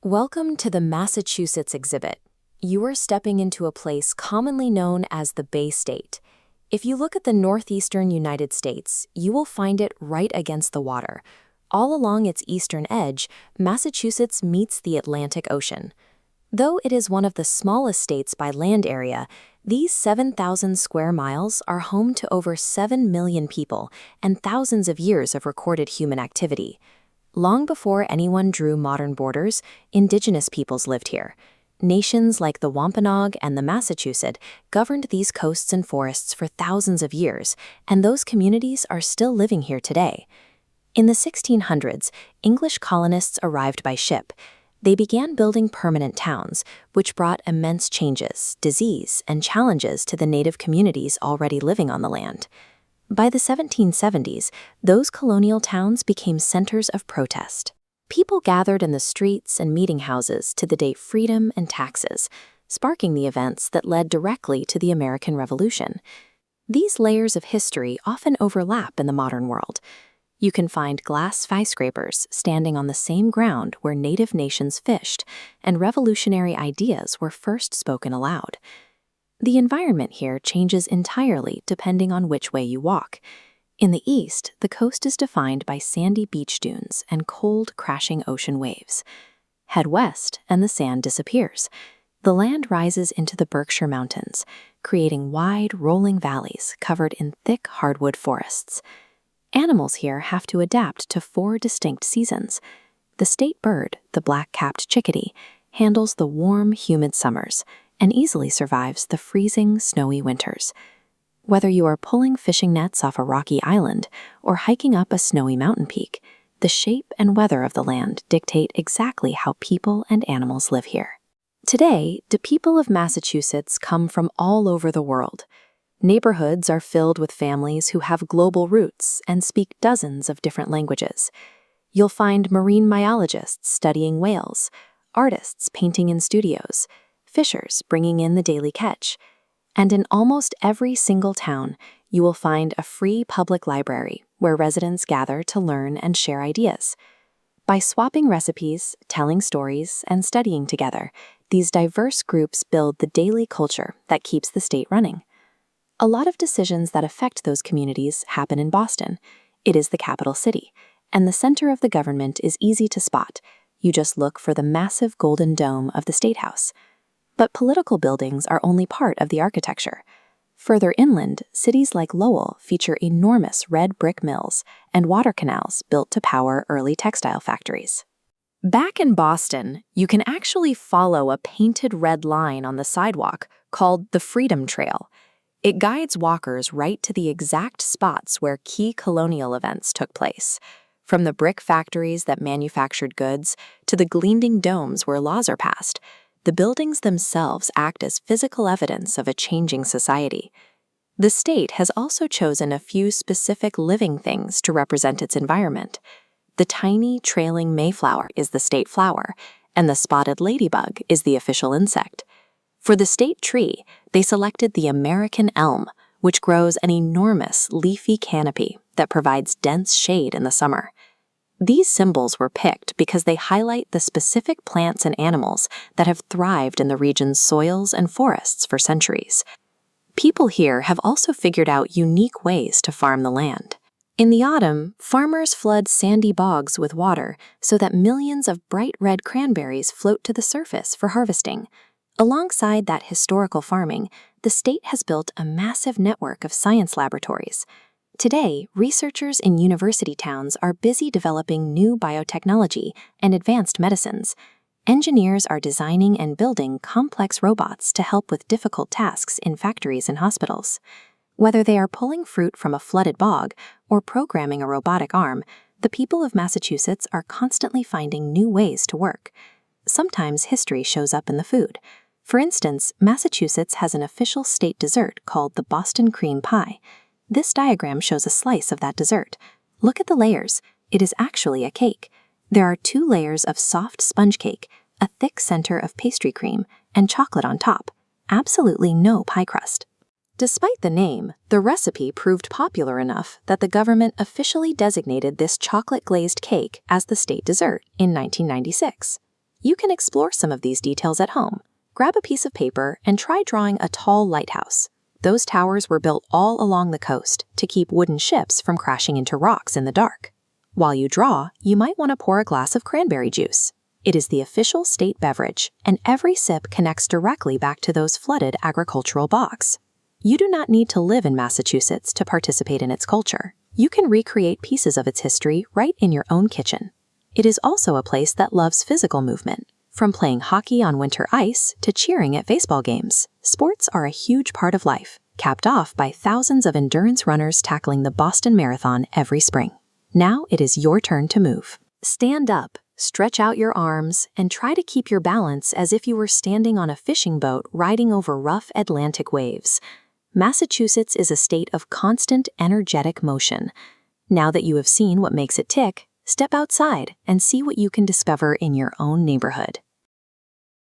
Welcome to the Massachusetts exhibit. You are stepping into a place commonly known as the Bay State. If you look at the northeastern United States, you will find it right against the water. All along its eastern edge, Massachusetts meets the Atlantic Ocean. Though it is one of the smallest states by land area, these 7,000 square miles are home to over 7 million people and thousands of years of recorded human activity. Long before anyone drew modern borders, indigenous peoples lived here. Nations like the Wampanoag and the Massachusetts governed these coasts and forests for thousands of years, and those communities are still living here today. In the 1600s, English colonists arrived by ship. They began building permanent towns, which brought immense changes, disease, and challenges to the native communities already living on the land. By the 1770s, those colonial towns became centers of protest. People gathered in the streets and meeting houses to debate freedom and taxes, sparking the events that led directly to the American Revolution. These layers of history often overlap in the modern world. You can find glass skyscrapers standing on the same ground where native nations fished, and revolutionary ideas were first spoken aloud. The environment here changes entirely depending on which way you walk. In the east, the coast is defined by sandy beach dunes and cold, crashing ocean waves. Head west, and the sand disappears. The land rises into the Berkshire Mountains, creating wide, rolling valleys covered in thick hardwood forests. Animals here have to adapt to 4 distinct seasons. The state bird, the black-capped chickadee, handles the warm, humid summers and easily survives the freezing, snowy winters. Whether you are pulling fishing nets off a rocky island or hiking up a snowy mountain peak, the shape and weather of the land dictate exactly how people and animals live here. Today, the people of Massachusetts come from all over the world. Neighborhoods are filled with families who have global roots and speak dozens of different languages. You'll find marine biologists studying whales, artists painting in studios, fishers bringing in the daily catch. And in almost every single town, you will find a free public library where residents gather to learn and share ideas. By swapping recipes, telling stories, and studying together, these diverse groups build the daily culture that keeps the state running. A lot of decisions that affect those communities happen in Boston. It is the capital city, and the center of the government is easy to spot. You just look for the massive golden dome of the State House. But political buildings are only part of the architecture. Further inland, cities like Lowell feature enormous red brick mills and water canals built to power early textile factories. Back in Boston, you can actually follow a painted red line on the sidewalk called the Freedom Trail. It guides walkers right to the exact spots where key colonial events took place, from the brick factories that manufactured goods to the gleaming domes where laws are passed. The buildings themselves act as physical evidence of a changing society. The state has also chosen a few specific living things to represent its environment. The tiny, trailing mayflower is the state flower, and the spotted ladybug is the official insect. For the state tree, they selected the American elm, which grows an enormous leafy canopy that provides dense shade in the summer. These symbols were picked because they highlight the specific plants and animals that have thrived in the region's soils and forests for centuries. People here have also figured out unique ways to farm the land. In the autumn, farmers flood sandy bogs with water so that millions of bright red cranberries float to the surface for harvesting. Alongside that historical farming, the state has built a massive network of science laboratories. Today, researchers in university towns are busy developing new biotechnology and advanced medicines. Engineers are designing and building complex robots to help with difficult tasks in factories and hospitals. Whether they are pulling fruit from a flooded bog or programming a robotic arm, the people of Massachusetts are constantly finding new ways to work. Sometimes history shows up in the food. For instance, Massachusetts has an official state dessert called the Boston cream pie. This diagram shows a slice of that dessert. Look at the layers. It is actually a cake. There are 2 layers of soft sponge cake, a thick center of pastry cream, and chocolate on top. Absolutely no pie crust. Despite the name, the recipe proved popular enough that the government officially designated this chocolate-glazed cake as the state dessert in 1996. You can explore some of these details at home. Grab a piece of paper and try drawing a tall lighthouse. Those towers were built all along the coast to keep wooden ships from crashing into rocks in the dark. While you draw, you might want to pour a glass of cranberry juice. It is the official state beverage, and every sip connects directly back to those flooded agricultural bogs. You do not need to live in Massachusetts to participate in its culture. You can recreate pieces of its history right in your own kitchen. It is also a place that loves physical movement. From playing hockey on winter ice to cheering at baseball games, sports are a huge part of life, capped off by thousands of endurance runners tackling the Boston Marathon every spring. Now it is your turn to move. Stand up, stretch out your arms, and try to keep your balance as if you were standing on a fishing boat riding over rough Atlantic waves. Massachusetts is a state of constant, energetic motion. Now that you have seen what makes it tick, step outside and see what you can discover in your own neighborhood.